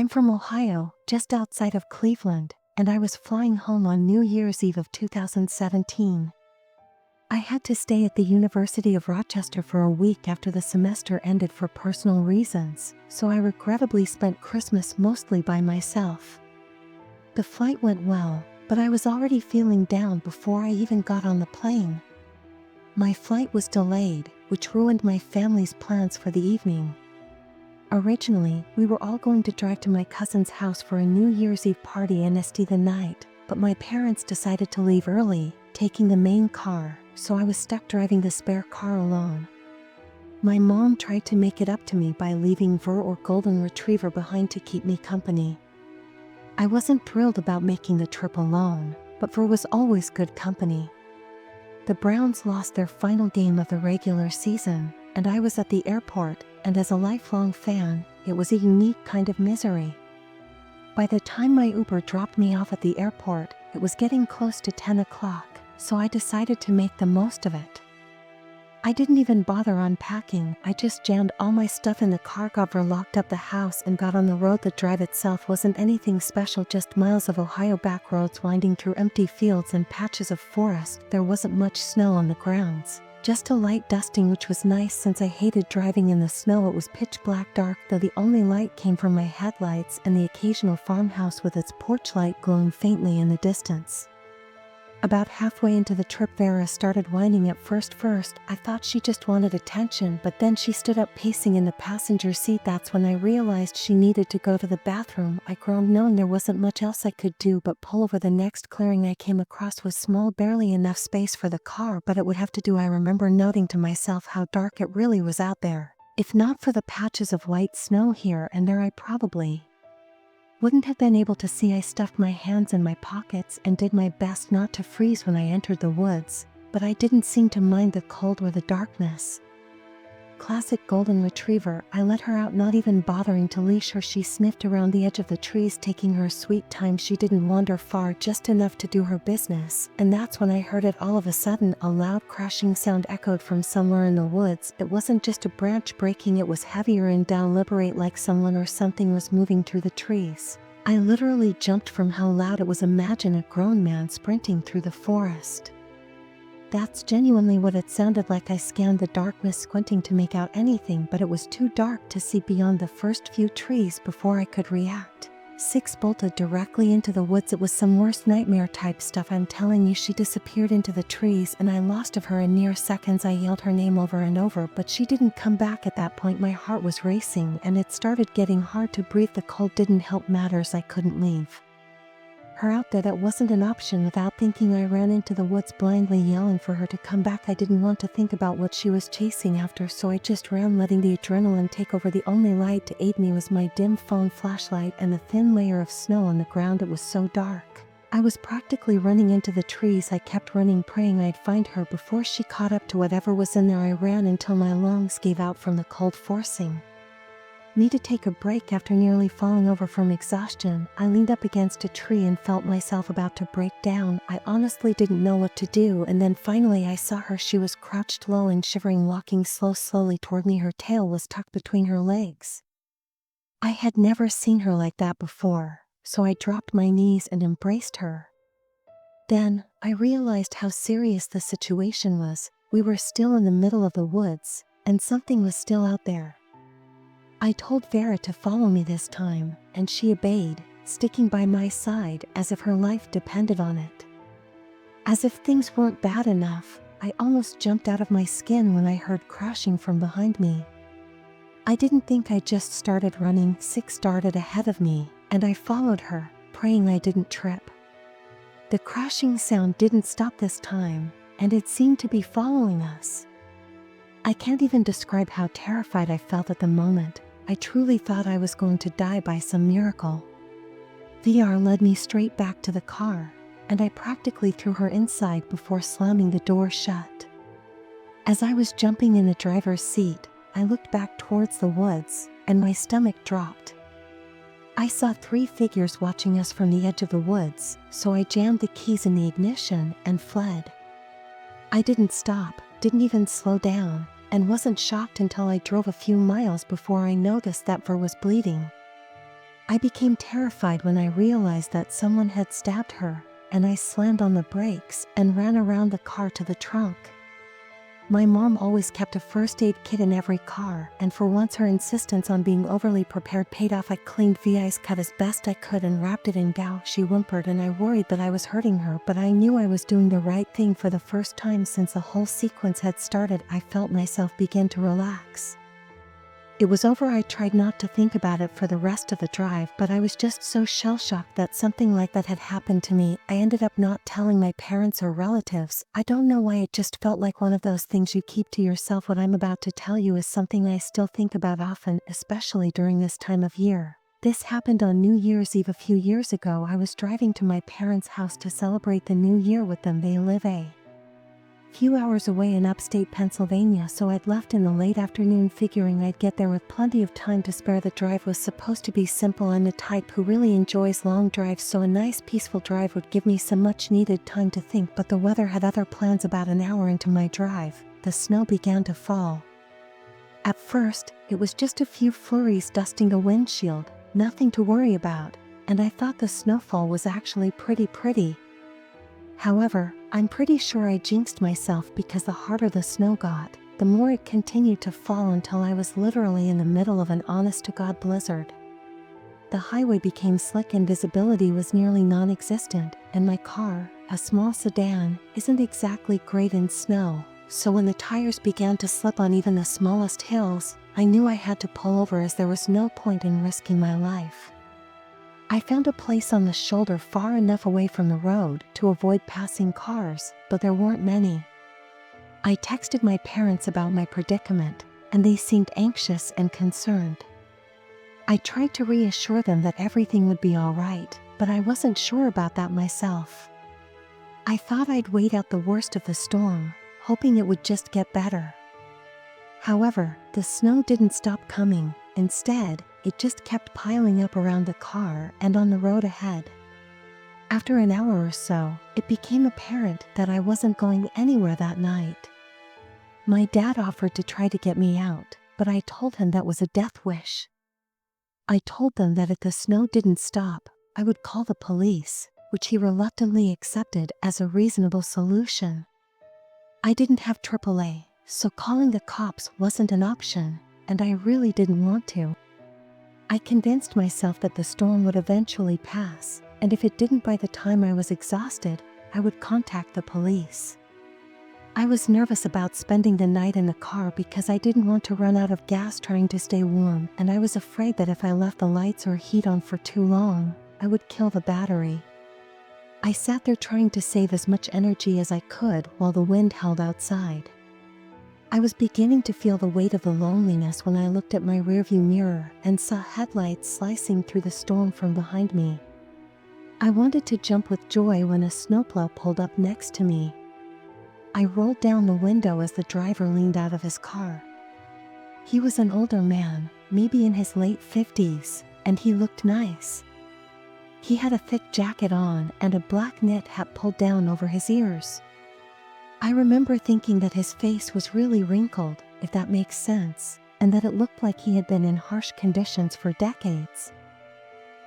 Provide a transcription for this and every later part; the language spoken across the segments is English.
I'm from Ohio, just outside of Cleveland, and I was flying home on New Year's Eve of 2017. I had to stay at the University of Rochester for a week after the semester ended for personal reasons, so I regrettably spent Christmas mostly by myself. The flight went well, but I was already feeling down before I even got on the plane. My flight was delayed, which ruined my family's plans for the evening. Originally, we were all going to drive to my cousin's house for a New Year's Eve party and stay the night, but my parents decided to leave early, taking the main car, so I was stuck driving the spare car alone. My mom tried to make it up to me by leaving Ver or Golden Retriever behind to keep me company. I wasn't thrilled about making the trip alone, but Ver was always good company. The Browns lost their final game of the regular season, and I was at the airport, and as a lifelong fan, it was a unique kind of misery. By the time my Uber dropped me off at the airport, it was getting close to 10 o'clock, so I decided to make the most of it. I didn't even bother unpacking, I just jammed all my stuff in the car cover, locked up the house, and got on the road. The drive itself wasn't anything special, just miles of Ohio back roads winding through empty fields and patches of forest. There wasn't much snow on the grounds, just a light dusting, which was nice since I hated driving in the snow. It was pitch black dark, though the only light came from my headlights and the occasional farmhouse with its porch light glowing faintly in the distance. About halfway into the trip, Vera started whining at first. I thought she just wanted attention, but then she stood up pacing in the passenger seat. That's when I realized she needed to go to the bathroom. I groaned, knowing there wasn't much else I could do but pull over. The next clearing I came across was small, barely enough space for the car, but it would have to do. I remember noting to myself how dark it really was out there. If not for the patches of white snow here and there, I probably wouldn't have been able to see. I stuffed my hands in my pockets and did my best not to freeze when I entered the woods, but I didn't seem to mind the cold or the darkness. Classic Golden Retriever, I let her out, not even bothering to leash her. She sniffed around the edge of the trees, taking her sweet time. She didn't wander far, just enough to do her business, and that's when I heard it. All of a sudden, a loud crashing sound echoed from somewhere in the woods. It wasn't just a branch breaking, it was heavier and deliberate, like someone or something was moving through the trees. I literally jumped from how loud it was. Imagine a grown man sprinting through the forest. That's genuinely what it sounded like. I scanned the darkness, squinting to make out anything, but it was too dark to see beyond the first few trees before I could react. 6 bolted directly into the woods. It was some worst nightmare type stuff, I'm telling you. She disappeared into the trees and I lost of her in mere seconds. I yelled her name over and over, but she didn't come back. At that point my heart was racing and it started getting hard to breathe. The cold didn't help matters. I couldn't leave her out there. That wasn't an option. Without thinking, I ran into the woods, blindly yelling for her to come back. I didn't want to think about what she was chasing after, so I just ran, letting the adrenaline take over. The only light to aid me was my dim phone flashlight and the thin layer of snow on the ground. It was so dark, I was practically running into the trees. I kept running, praying I'd find her before she caught up to whatever was in there. I ran until my lungs gave out from the cold, forcing me to take a break. After nearly falling over from exhaustion, I leaned up against a tree and felt myself about to break down. I honestly didn't know what to do, and then finally I saw her. She was crouched low and shivering, walking slowly toward me. Her tail was tucked between her legs. I had never seen her like that before, so I dropped my knees and embraced her. Then, I realized how serious the situation was. We were still in the middle of the woods, and something was still out there. I told Vera to follow me this time, and she obeyed, sticking by my side as if her life depended on it. As if things weren't bad enough, I almost jumped out of my skin when I heard crashing from behind me. I didn't think. I just started running. 6 darted ahead of me, and I followed her, praying I didn't trip. The crashing sound didn't stop this time, and it seemed to be following us. I can't even describe how terrified I felt at the moment. I truly thought I was going to die by some miracle. VR led me straight back to the car, and I practically threw her inside before slamming the door shut. As I was jumping in the driver's seat, I looked back towards the woods, and my stomach dropped. I saw 3 figures watching us from the edge of the woods, so I jammed the keys in the ignition and fled. I didn't stop, didn't even slow down, and wasn't shocked until I drove a few miles before I noticed that Ver was bleeding. I became terrified when I realized that someone had stabbed her, and I slammed on the brakes and ran around the car to the trunk. My mom always kept a first aid kit in every car, and for once her insistence on being overly prepared paid off. I cleaned the ice cut as best I could and wrapped it in gauze. She whimpered and I worried that I was hurting her, but I knew I was doing the right thing. For the first time since the whole sequence had started, I felt myself begin to relax. It was over. I tried not to think about it for the rest of the drive, but I was just so shell-shocked that something like that had happened to me. I ended up not telling my parents or relatives. I don't know why, it just felt like one of those things you keep to yourself. What I'm about to tell you is something I still think about often, especially during this time of year. This happened on New Year's Eve a few years ago. I was driving to my parents' house to celebrate the new year with them. They live a few hours away in upstate Pennsylvania, so I'd left in the late afternoon figuring I'd get there with plenty of time to spare. The drive was supposed to be simple. I'm the type who really enjoys long drives, so a nice peaceful drive would give me some much needed time to think, but the weather had other plans. About an hour into my drive, the snow began to fall. At first, it was just a few flurries dusting the windshield, nothing to worry about, and I thought the snowfall was actually pretty. However, I'm pretty sure I jinxed myself, because the harder the snow got, the more it continued to fall until I was literally in the middle of an honest-to-God blizzard. The highway became slick and visibility was nearly non-existent, and my car, a small sedan, isn't exactly great in snow, so when the tires began to slip on even the smallest hills, I knew I had to pull over, as there was no point in risking my life. I found a place on the shoulder far enough away from the road to avoid passing cars, but there weren't many. I texted my parents about my predicament, and they seemed anxious and concerned. I tried to reassure them that everything would be all right, but I wasn't sure about that myself. I thought I'd wait out the worst of the storm, hoping it would just get better. However, the snow didn't stop coming. Instead, it just kept piling up around the car and on the road ahead. After an hour or so, it became apparent that I wasn't going anywhere that night. My dad offered to try to get me out, but I told him that was a death wish. I told them that if the snow didn't stop, I would call the police, which he reluctantly accepted as a reasonable solution. I didn't have AAA, so calling the cops wasn't an option, and I really didn't want to. I convinced myself that the storm would eventually pass, and if it didn't by the time I was exhausted, I would contact the police. I was nervous about spending the night in the car because I didn't want to run out of gas trying to stay warm, and I was afraid that if I left the lights or heat on for too long, I would kill the battery. I sat there trying to save as much energy as I could while the wind held outside. I was beginning to feel the weight of the loneliness when I looked at my rearview mirror and saw headlights slicing through the storm from behind me. I wanted to jump with joy when a snowplow pulled up next to me. I rolled down the window as the driver leaned out of his car. He was an older man, maybe in his late 50s, and he looked nice. He had a thick jacket on and a black knit hat pulled down over his ears. I remember thinking that his face was really wrinkled, if that makes sense, and that it looked like he had been in harsh conditions for decades.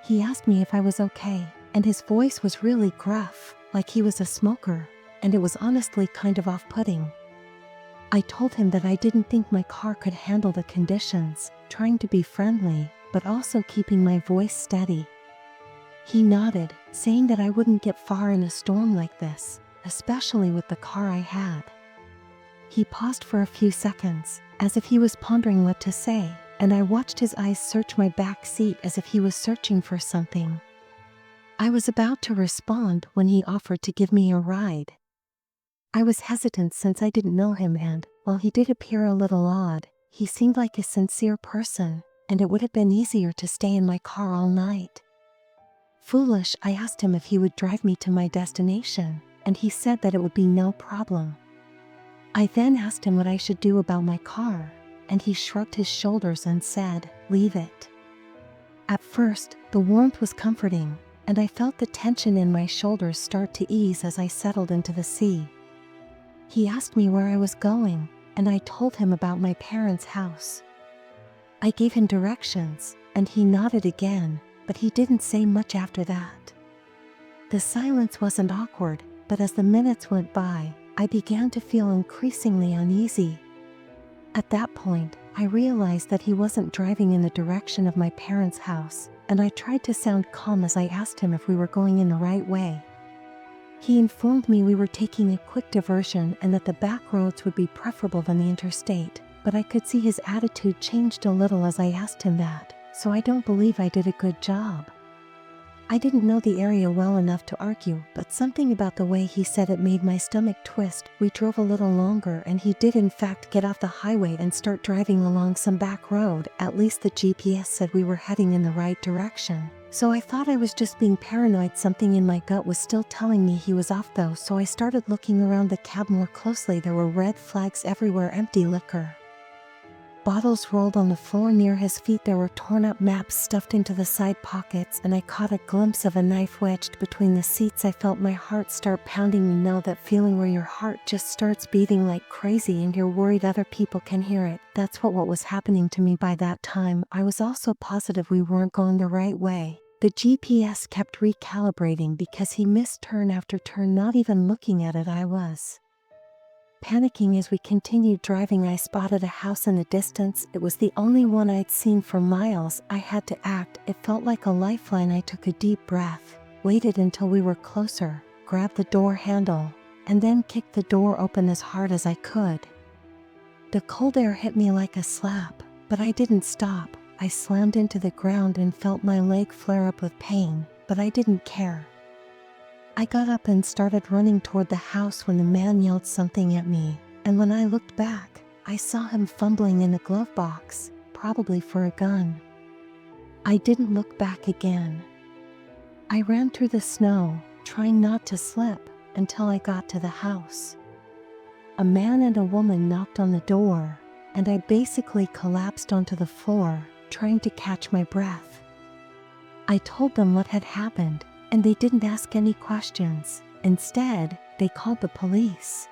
He asked me if I was okay, and his voice was really gruff, like he was a smoker, and it was honestly kind of off-putting. I told him that I didn't think my car could handle the conditions, trying to be friendly, but also keeping my voice steady. He nodded, saying that I wouldn't get far in a storm like this, especially with the car I had. He paused for a few seconds, as if he was pondering what to say, and I watched his eyes search my back seat as if he was searching for something. I was about to respond when he offered to give me a ride. I was hesitant since I didn't know him, and, while he did appear a little odd, he seemed like a sincere person, and it would have been easier to stay in my car all night. Foolish, I asked him if he would drive me to my destination, and he said that it would be no problem. I then asked him what I should do about my car, and he shrugged his shoulders and said, "Leave it." At first, the warmth was comforting, and I felt the tension in my shoulders start to ease as I settled into the sea. He asked me where I was going, and I told him about my parents' house. I gave him directions, and he nodded again, but but he didn't say much after that. The silence wasn't awkward, but as the minutes went by, I began to feel increasingly uneasy. At that point, I realized that he wasn't driving in the direction of my parents' house, and I tried to sound calm as I asked him if we were going in the right way. He informed me we were taking a quick diversion and that the back roads would be preferable than the interstate, but I could see his attitude changed a little as I asked him that, so I don't believe I did a good job. I didn't know the area well enough to argue, but something about the way he said it made my stomach twist. We drove a little longer and he did in fact get off the highway and start driving along some back road. At least the GPS said we were heading in the right direction. So I thought I was just being paranoid. Something in my gut was still telling me he was off though, so I started looking around the cab more closely. There were red flags everywhere, empty liquor bottles rolled on the floor near his feet. There were torn up maps stuffed into the side pockets, and I caught a glimpse of a knife wedged between the seats. I felt my heart start pounding. You know that feeling where your heart just starts beating like crazy and you're worried other people can hear it? That's what was happening to me by that time. I was also positive we weren't going the right way. The GPS kept recalibrating because he missed turn after turn. Not even looking at it, I was panicking. As we continued driving, I spotted a house in the distance. It was the only one I'd seen for miles. I had to act. It felt like a lifeline. I took a deep breath, waited until we were closer, grabbed the door handle, and then kicked the door open as hard as I could. The cold air hit me like a slap, but I didn't stop. I slammed into the ground and felt my leg flare up with pain, but I didn't care. I got up and started running toward the house when the man yelled something at me, and when I looked back, I saw him fumbling in the glove box, probably for a gun. I didn't look back again. I ran through the snow, trying not to slip, until I got to the house. A man and a woman knocked on the door, and I basically collapsed onto the floor, trying to catch my breath. I told them what had happened, and they didn't ask any questions. Instead, they called the police.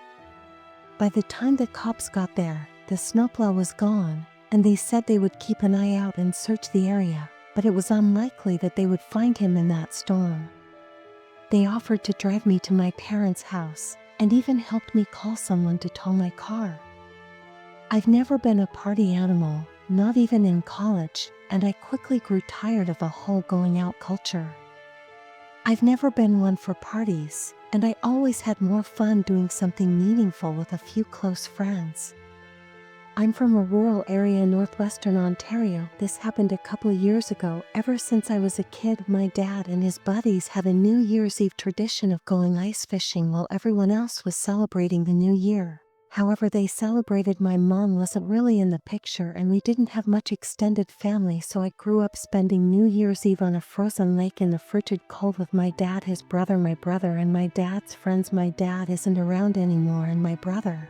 By the time the cops got there, the snowplow was gone, and they said they would keep an eye out and search the area, but it was unlikely that they would find him in that storm. They offered to drive me to my parents' house, and even helped me call someone to tow my car. I've never been a party animal, not even in college, and I quickly grew tired of the whole going out culture. I've never been one for parties, and I always had more fun doing something meaningful with a few close friends. I'm from a rural area in northwestern Ontario. This happened a couple years ago. Ever since I was a kid, my dad and his buddies had a New Year's Eve tradition of going ice fishing while everyone else was celebrating the new year. However they celebrated, my mom wasn't really in the picture and we didn't have much extended family, so I grew up spending New Year's Eve on a frozen lake in the frigid cold with my dad, his brother, my brother, and my dad's friends. My dad isn't around anymore and my brother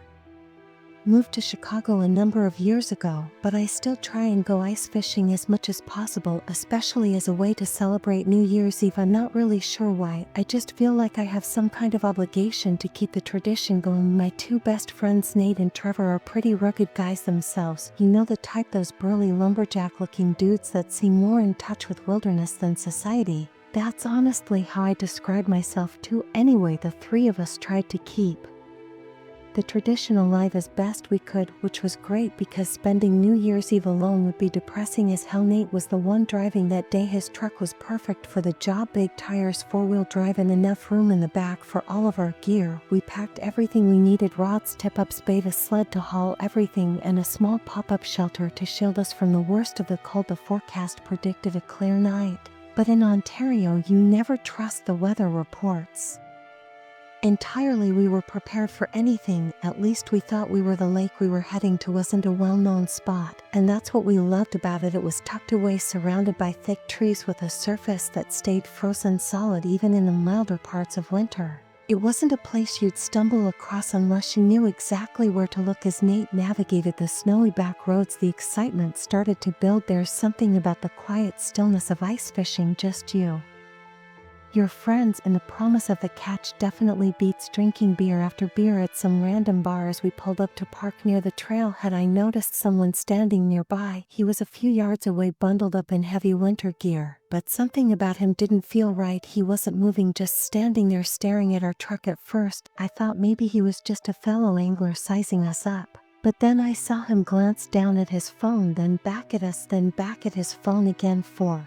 moved to Chicago a number of years ago, but I still try and go ice fishing as much as possible, especially as a way to celebrate New Year's Eve. I'm not really sure why, I just feel like I have some kind of obligation to keep the tradition going. My two best friends, Nate and Trevor, are pretty rugged guys themselves. You know the type, those burly lumberjack-looking dudes that seem more in touch with wilderness than society. That's honestly how I describe myself too. Anyway, the three of us tried to keep the tradition alive as best we could, which was great because spending New Year's Eve alone would be depressing as hell. Nate was the one driving that day. His truck was perfect for the job, big tires, four-wheel drive, and enough room in the back for all of our gear. We packed everything we needed: rods, tip-up spade, a sled to haul everything, and a small pop-up shelter to shield us from the worst of the cold. The forecast predicted a clear night, but in Ontario you never trust the weather reports entirely. We were prepared for anything. At least we thought we were. The lake we were heading to wasn't a well-known spot, and that's what we loved about it. It was tucked away, surrounded by thick trees, with a surface that stayed frozen solid even in the milder parts of winter. It wasn't a place you'd stumble across unless you knew exactly where to look. As Nate navigated the snowy back roads, the excitement started to build. There's something about the quiet stillness of ice fishing, just you Your friends and the promise of the catch definitely beats drinking beer after beer at some random bar. As we pulled up to park near the trailhead, I noticed someone standing nearby. He was a few yards away, bundled up in heavy winter gear, but something about him didn't feel right. He wasn't moving, just standing there staring at our truck. At first, I thought maybe he was just a fellow angler sizing us up. But then I saw him glance down at his phone, then back at us, then back at his phone again. For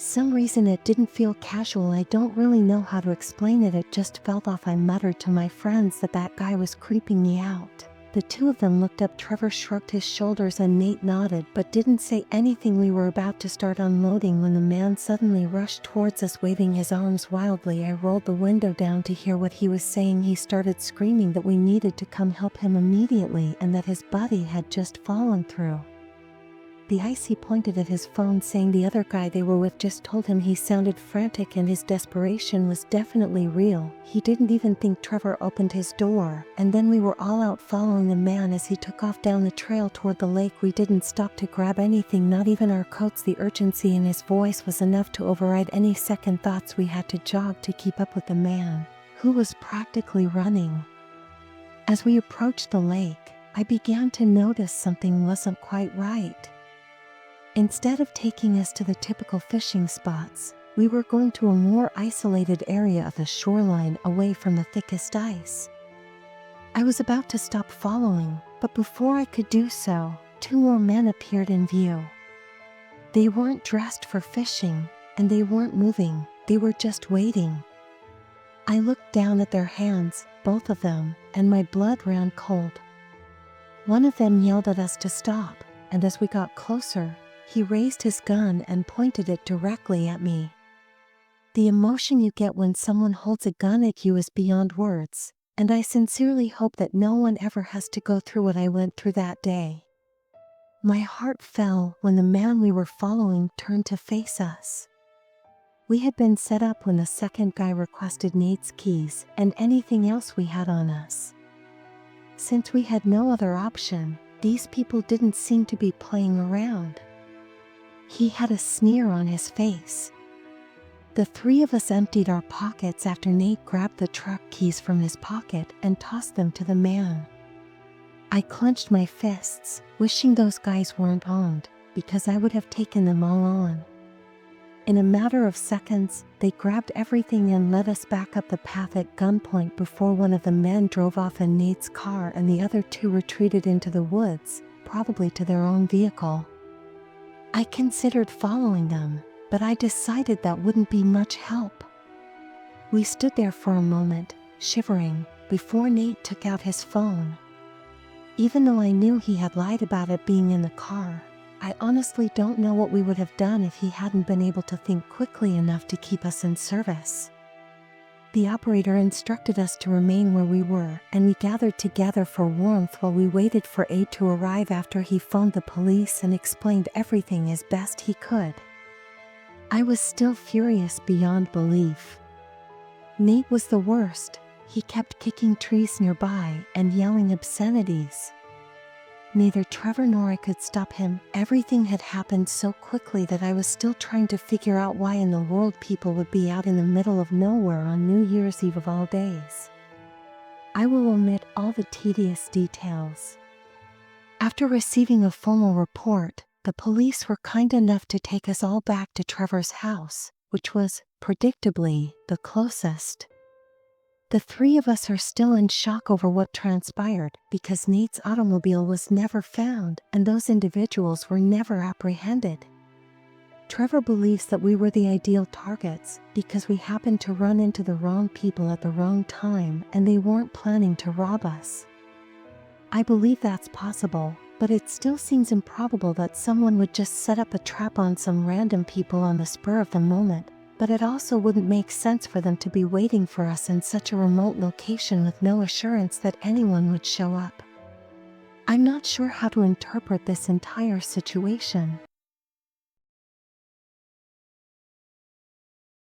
some reason it didn't feel casual. I don't really know how to explain it. It just felt off. I muttered to my friends that guy was creeping me out. The two of them looked up. Trevor shrugged his shoulders and Nate nodded, but didn't say anything. We were about to start unloading when the man suddenly rushed towards us, waving his arms wildly. I rolled the window down to hear what he was saying. He started screaming that we needed to come help him immediately and that his buddy had just fallen through the ice. He pointed at his phone, saying the other guy they were with just told him. He sounded frantic and his desperation was definitely real. He didn't even think Trevor opened his door, and then we were all out following the man as he took off down the trail toward the lake. We didn't stop to grab anything, not even our coats. The urgency in his voice was enough to override any second thoughts. We had to jog to keep up with the man, who was practically running. As we approached the lake, I began to notice something wasn't quite right. Instead of taking us to the typical fishing spots, we were going to a more isolated area of the shoreline, away from the thickest ice. I was about to stop following, but before I could do so, two more men appeared in view. They weren't dressed for fishing, and they weren't moving. They were just waiting. I looked down at their hands, both of them, and my blood ran cold. One of them yelled at us to stop, and as we got closer, he raised his gun and pointed it directly at me. The emotion you get when someone holds a gun at you is beyond words, and I sincerely hope that no one ever has to go through what I went through that day. My heart fell when the man we were following turned to face us. We had been set up when the second guy requested Nate's keys and anything else we had on us. Since we had no other option, these people didn't seem to be playing around. He had a sneer on his face. The three of us emptied our pockets after Nate grabbed the truck keys from his pocket and tossed them to the man. I clenched my fists, wishing those guys weren't armed, because I would have taken them all on. In a matter of seconds, they grabbed everything and led us back up the path at gunpoint before one of the men drove off in Nate's car and the other two retreated into the woods, probably to their own vehicle. I considered following them, but I decided that wouldn't be much help. We stood there for a moment, shivering, before Nate took out his phone. Even though I knew he had lied about it being in the car, I honestly don't know what we would have done if he hadn't been able to think quickly enough to keep us in service. The operator instructed us to remain where we were, and we gathered together for warmth while we waited for aid to arrive. After he phoned the police and explained everything as best he could, I was still furious beyond belief. Nate was the worst. He kept kicking trees nearby and yelling obscenities. Neither Trevor nor I could stop him. Everything had happened so quickly that I was still trying to figure out why in the world people would be out in the middle of nowhere on New Year's Eve of all days. I will omit all the tedious details. After receiving a formal report, the police were kind enough to take us all back to Trevor's house, which was, predictably, the closest. The three of us are still in shock over what transpired because Nate's automobile was never found and those individuals were never apprehended. Trevor believes that we were the ideal targets because we happened to run into the wrong people at the wrong time and they weren't planning to rob us. I believe that's possible, but it still seems improbable that someone would just set up a trap on some random people on the spur of the moment. But it also wouldn't make sense for them to be waiting for us in such a remote location with no assurance that anyone would show up. I'm not sure how to interpret this entire situation.